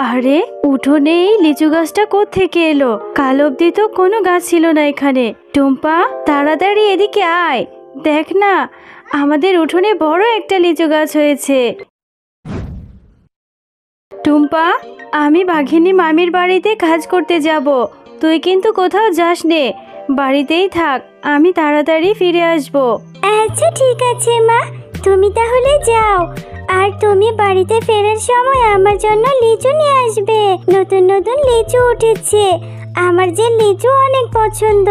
আরে উঠোনে এই লিচু গাছটা কোত্থেকে এলো? কাল অব্দি তো কোনো গাছ ছিল না এখানে। টুম্পা, তাড়াতাড়ি এদিকে আয়, দেখ না আমাদের উঠোনে বড় একটা লিচু গাছ হয়েছে। টুম্পা, আমি বাঘিনী মামির বাড়িতে কাজ করতে যাব, তুই কিন্তু কোথাও যাস নে, বাড়িতেই থাক, আমি তাড়াতাড়ি ফিরে আসব। আচ্ছা ঠিক আছে মা, তুমি তাহলে যাও। আর তুমি বাড়িতে ফেরার সময় আমার জন্য লিচু নিয়ে আসবে। নতুন নতুন লিচু উঠেছে, আমার যে লিচু অনেক পছন্দ।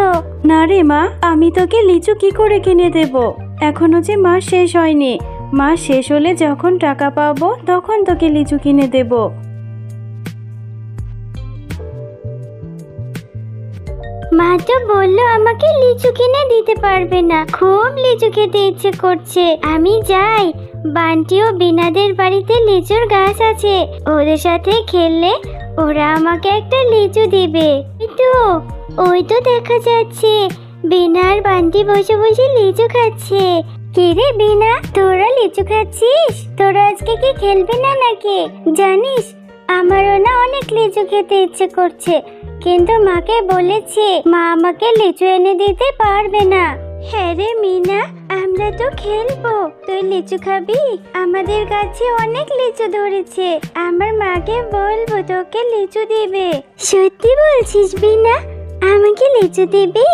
না রে মা, আমি তোকে লিচু কি করে কিনে দেব? এখনো যে মাস শেষ হয়নি, মাস শেষ হলে যখন টাকা পাবো তখন তোকে লিচু কিনে দেব। মা তো বললো আমাকে লিচু কিনে দিতে পারবে না। খুব লিচু খেতে ইচ্ছে করছে, আমি যাই। বান্টি ও বিনাদের বাড়িতে লিচুর গাছ আছে, ওদের সাথে খেললে ওরা আমাকে একটা লিচু দিবে। ওই তো দেখা যাচ্ছে বিনা আর বান্টি বসে বসে লিচু খাচ্ছে। কিরে বিনা, তোরা লিচু খাচ্ছিস? তোরা আজকে কি খেলবি না নাকি? জানিস আমারও না অনেক লিচু খেতে ইচ্ছে করছে, কিন্তু মাকে বলেছি মা আমাকে লিচু এনে দিতে পারবে না। হ্যাঁ রে মিনা, আমরা তো খেলবো, তুই লিচু খাবি? আমাদের গাছে অনেক লিচু ধরেছে, আমার মাকে বলবো তোকে লিচু দিবে। সত্যি বলছিস বিনা, আমাকে লিচু দিবি?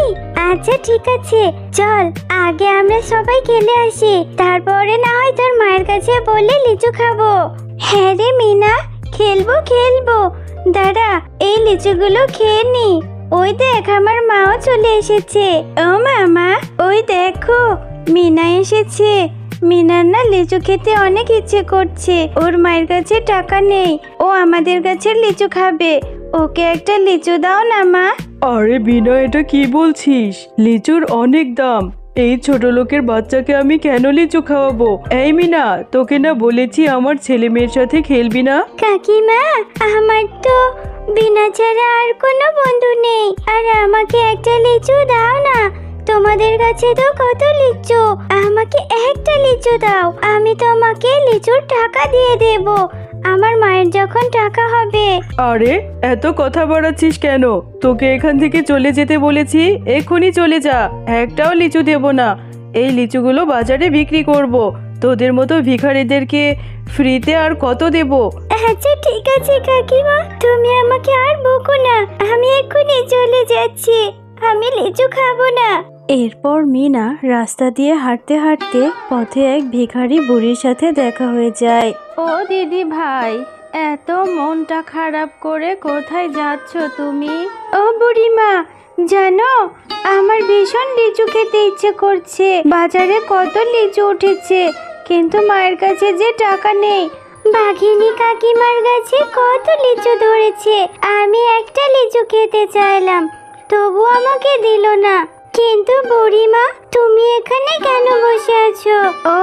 আচ্ছা ঠিক আছে, চল আগে আমরা সবাই খেলে আসি, তারপরে না হয় তোর মায়ের কাছে বলে লিচু খাবো। হ্যাঁ রে মিনা, খেলবো খেলবো, দাঁড়া এই লিচুগুলো খেয়ে নি। ওই দেখ আমার মাও চলে এসেছে। ও মামা, ওই দেখো মিনা এসেছে। মিনার না লিচু খেতে অনেক ইচ্ছে করছে, ওর মায়ের কাছে টাকা নেই, ও আমাদের কাছে লিচু খাবে, ওকে একটা লিচু দাও না মা। আরে বিনা, এটা কি বলছিস? লিচুর অনেক দাম, এই ছোট লোকের বাচ্চাকে আমি কেন লিচু খাওয়াবো? এই মিনা, তোকে না বলেছি আমার ছেলে মেয়ের সাথে খেলবি না? কাকিমা, আমার তো বিনা ছাড়া আর কোনো বন্ধু নেই, আর আমাকে একটা লিচু দাও না। তোমাদের কাছে তো কত লিচু, আমাকে একটা লিচু দাও, আমি তোমাকে লিচুর টাকা দিয়ে দেব আমার মায়ের যখন টাকা হবে। আরে এত কথা বাড়াচ্ছিস কেন? তোকে এখান থেকে চলে যেতে বলেছি, এক্ষুনি চলে যা, একটাও লিচু দেব না। এই লিচুগুলো বাজারে বিক্রি করব, তোদের মতো ভিখারিদেরকে ফ্রিতে আর কত দেব? আচ্ছা ঠিক আছে কাকিমা, তুমি আমাকে আর বকো না, আমি এক্ষুনি চলে যাচ্ছি, আমি লিচু খাবো না। এরপর মিনা রাস্তা দিয়ে হাঁটতে হাঁটতে পথে এক ভিখারি বুড়ির সাথে দেখা হয়ে যায়। ও দিদি ভাই, এত মনটা খারাপ করে কোথায় যাচ্ছ তুমি? ও বুড়িমা, জানো আমার ভীষণ লিচু খেতে ইচ্ছে করছে, বাজারে কত লিচু উঠেছে, কিন্তু মায়ের কাছে যে টাকা নেই। বাঘিনী কাকিমার কাছে কত লিচু ধরেছে, আমি একটা লিচু খেতে চাইলাম, তবু আমাকে দিল না। কিন্তু বুড়িমা, তুমি এখানে কেন বসে আছো? ও,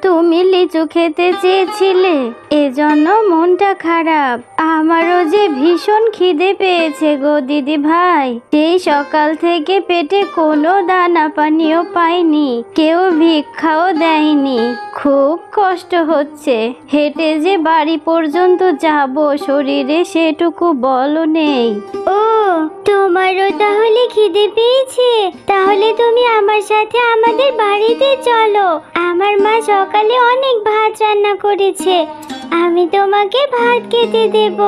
তুমি লিচু খেতে চেয়েছিলে, এজন্য মনটা খারাপ। আমারও যে ভীষণ খিদে পেয়েছে গো দিদি ভাই, সেই সকাল থেকে পেটে কোনো দানা পানিও পাইনি, কেউ ভিক্ষাও দেয়নি, খুব কষ্ট হচ্ছে, হেঁটে যে বাড়ি পর্যন্ত যাব শরীরে সেটুকু বলও নেই। ও, তোমারও তাহলে খিদে পেয়েছে? তাহলে তুমি আমার সাথে আমাদের বাড়িতে চলো, আমার মা সকালে অনেক ভাত রান্না করেছে, আমি তোমাকে ভাত খেতে দেব।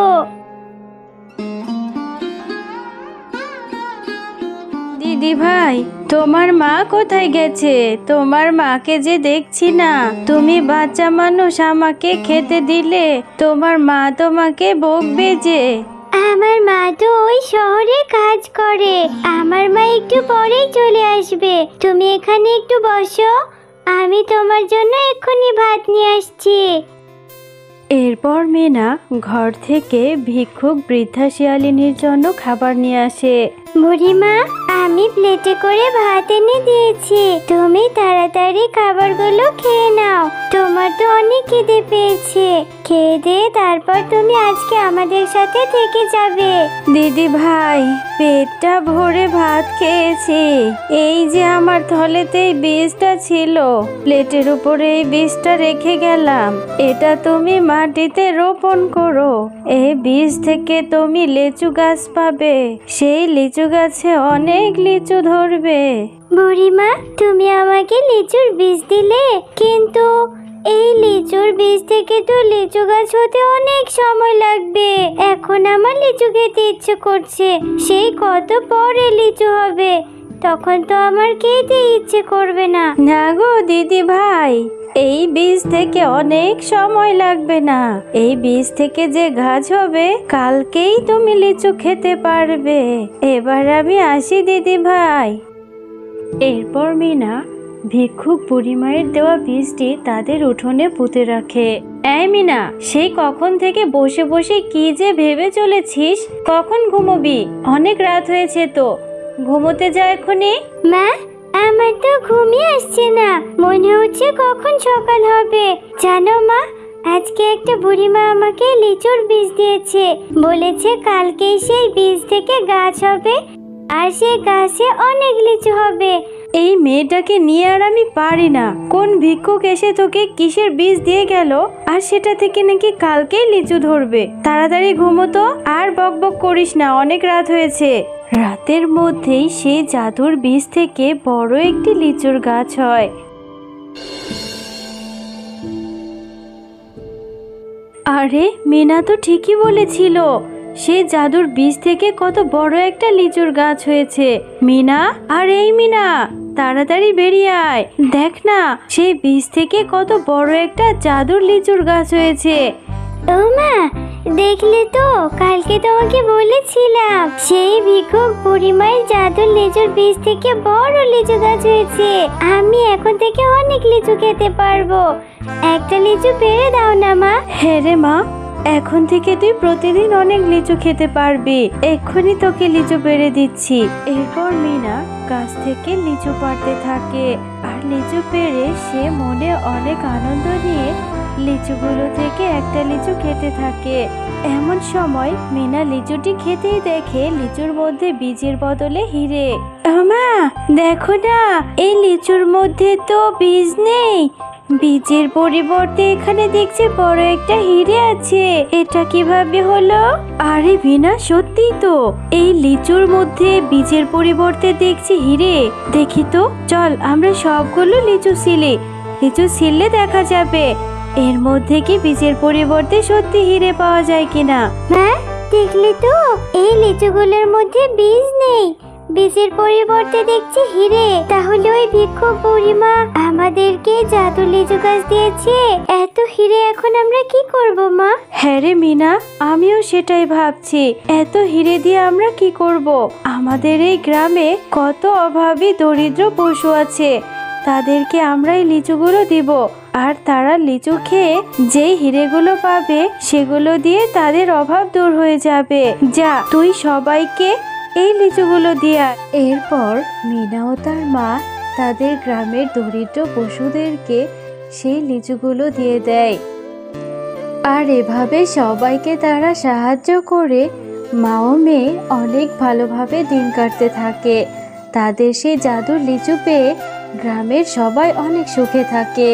দিদি ভাই, তোমার মা কোথায় গেছে? তোমার মাকে যে দেখছি না, তুমি বাচ্চা মানুষ, আমাকে খেতে দিলে তোমার মা তোমাকে বকবে যে। আমার মা তো ওই শহরে কাজ করে, আমার মা একটু পরেই চলে আসবে, তুমি এখানে একটু বসো, আমি তোমার জন্য এক্ষুনি ভাত নিয়ে আসছি। এরপর মিনা ঘর থেকে ভিক্ষুক বৃদ্ধা শিয়ালিনীর জন্য খাবার নিয়ে আসে। বুড়িমা, আমি প্লেটে করে ভাত এনে দিয়েছি, তুমি তাড়াতাড়ি খাবারগুলো খেয়ে নাও, তোমার তো অনেক খিদে পেয়েছে, খেয়ে দিয়ে তারপর তুমি আজকে আমাদের সাথে থেকে যাবে। দিদি ভাই, পেটটা ভরে ভাত খেয়েছি। এই যে আমার থলেতেই বীজটা ছিল, প্লেটের উপরে এই বীজটা রেখে গেলাম। এটা তুমি মাটিতে রোপণ করো। এই বীজ থেকে তুমি লিচু গাছ পাবে। সেই লিচু গাছে অনেক লিচু ধরবে। বুড়িমা, তুমি আমাকে লিচুর বীজ দিলে, কিন্তু এই লিচুর বীজ থেকে তো লিচু গাছ হতে অনেক সময় লাগবে। এখন আমার লিচু খেতে ইচ্ছে করছে, সেই কত পরে লিচু হবে, তখন তো আমার খেতে ইচ্ছে করবে না। না গো দিদি ভাই, এই বীজ থেকে অনেক সময় লাগবে না। এই বীজ থেকে যে গাছ হবে, কালকেই তুমি লিচু খেতে পারবে। এবার আমি আসি দিদি ভাই। এরপর মিনা ভিক্ষুক বুড়িমায়ের দেওয়া বীজটি তাদের উঠোনে পুঁতে রাখে। এই মিনা, সেই কখন থেকে বসে বসে কি যে ভেবে চলেছিস? কখন ঘুমোবি? অনেক রাত হয়েছে তো, ঘুমোতে যা এখনই। মা, আমার তো ঘুমই আসছে না, মনে হচ্ছে কখন সকাল হবে। জানো মা, আজকে একটা বুড়িমা আমাকে লিচুর বীজ দিয়েছে, বলেছে কালকেই সেই বীজ থেকে গাছ হবে, আর সেই গাছে অনেক লিচু হবে। এই মেয়েটাকে নিয়ে আর আমি পারি না। কোন ভিক্ষুক এসে তোকে কিসের বীজ দিয়ে গেল, আর সেটা থেকে নাকি কালকেই লিচু ধরবে। তাড়াতাড়ি ঘুমোতো, আর বকবক করিস না, অনেক রাত হয়েছে। রাতের মধ্যেই সেই জাদুর বীজ থেকে বড় একটি লিচুর গাছ হয়। আরে, মিনা তো ঠিকই বলেছিল, সেই জাদুর বীজ থেকে কত বড় একটা লিচুর গাছ হয়েছে। মিনা, আর এই মিনা, তাড়াতাড়ি বেরিয়ে আয়। দেখ না, সেই বীজ থেকে কত বড় একটা জাদুর লিচুর গাছ হয়েছে। ও মা, দেখলে তো, কালকে তোমাকে বলেছিলাম সেই ভিক্ষুক বুড়িমায়ের জাদুর লিচুর বীজ থেকে বড় লিচু গাছ হয়েছে। আমি এখন থেকে অনেক লিচু খেতে পারবো। একটা লিচু পেড়ে দাও না মা। হ্যাঁ রে মা, এখন থেকে তুই প্রতিদিন অনেক লিচু খেতে পারবি। এক্ষুনি তোকে লিচু পেড়ে দিচ্ছি। এরপর মিনা গাছ থেকে লিচু পাড়তে থাকে, আর লিচু পেড়ে সে মনে অনেক আনন্দ নিয়ে লিচুগুলো থেকে একটা লিচু খেতে থাকে। এমন সময় মিনা লিচুটি খেতেই দেখে লিচুর মধ্যে বীজের বদলে হিরে। মা, দেখো না, এই লিচুর মধ্যে তো বীজ নেই, বীজের পরিবর্তে এখানে দেখছি বড় একটা হিরে আছে। এটা কিভাবে হলো? আরে বিনা, সত্যি তো, এই লিচুর মধ্যে বীজের পরিবর্তে দেখছি হিরে। দেখি তো, চল আমরা সবগুলো লিচু ছিলে দেখা যাবে এর মধ্যে কি বীজের পরিবর্তে সত্যি হিরে পাওয়া যায় কিনা। মা, দেখলে তো, এই লিচুগুলোর মধ্যে বীজ নেই, বীজের পরিবর্তে দেখছি হিরে। তাহলে ওই ভিক্ষুক বুড়িমা আমাদেরকে জাদু লিচু গাছ দিয়েছে। এত হিরে এখন আমরা কি করব মা? হ্যাঁ রে মিনা, আমিও সেটাই ভাবছি। এত হিরে দিয়ে আমরা কি করব? আমাদের এই গ্রামে কত অভাবী দরিদ্র পশু আছে, তাদেরকে আমরা এই লিচুগুলো দিব, আর তারা লিচু খেয়ে যেই হিরেগুলো পাবে সেগুলো দিয়ে তাদের অভাব দূর হয়ে যাবে। যা, তুই সবাইকে এই লিচুগুলো দিয়া। এরপর মিনা ও তার মা তাদের গ্রামের দরিদ্র পশুদেরকে সেই লিচুগুলো দিয়ে দেয়, আর এভাবে সবাইকে তারা সাহায্য করে মা ও মেয়ে অনেক ভালোভাবে দিন কাটতে থাকে। তাদের সেই জাদুর লিচু পেয়ে গ্রামের সবাই অনেক সুখে থাকে।